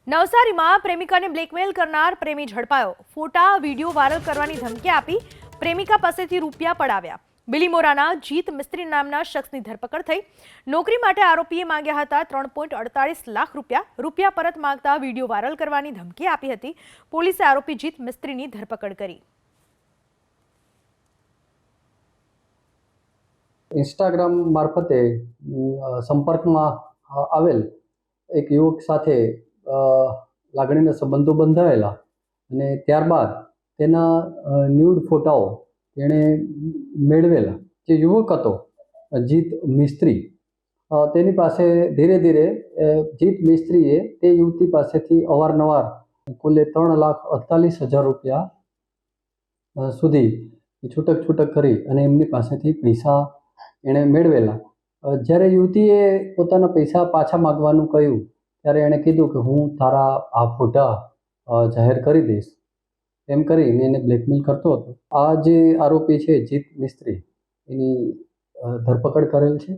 નવસારીમાં પ્રેમિકાને બ્લેકમેલ કરનાર પ્રેમી ઝડપાયો। ફોટા વિડીયો વાયરલ કરવાની ધમકી આપી પ્રેમિકા પાસેથી રૂપિયા પડાવ્યા। બિલીમોરાના જીત મિસ્ત્રી નામના શખ્સની ધરપકડ થઈ। નોકરી માટે આરોપીએ માંગ્યા હતા 3.48 લાખ રૂપિયા। રૂપિયા પરત માંગતા વિડીયો વાયરલ કરવાની ધમકી આપી હતી। પોલીસે આરોપી જીત મિસ્ત્રીની ધરપકડ કરી। ઇન્સ્ટાગ્રામ મારફતે સંપર્કમાં આવેલ એક યુવક સાથે લાગણીના સંબંધો બંધાયેલા અને ત્યારબાદ તેના ન્યૂડ ફોટાઓ તેણે મેળવેલા। જે યુવક હતો જીત મિસ્ત્રી, તેની પાસે ધીરે ધીરે જીત મિસ્ત્રીએ તે યુવતી પાસેથી અવારનવાર કુલે 3,48,000 રૂપિયા સુધી છૂટક કરી અને એમની પાસેથી પૈસા એણે મેળવેલા। જ્યારે યુવતીએ પોતાના પૈસા પાછા માગવાનું કહ્યું ત્યારે એણે કીધું કે હું તારા આ ફોટા જાહેર કરી દઈશ, એમ કરીને એને બ્લેકમેલ કરતો હતો। આ જે આરોપી છે જીત મિસ્ત્રી, એની ધરપકડ કરેલ છે।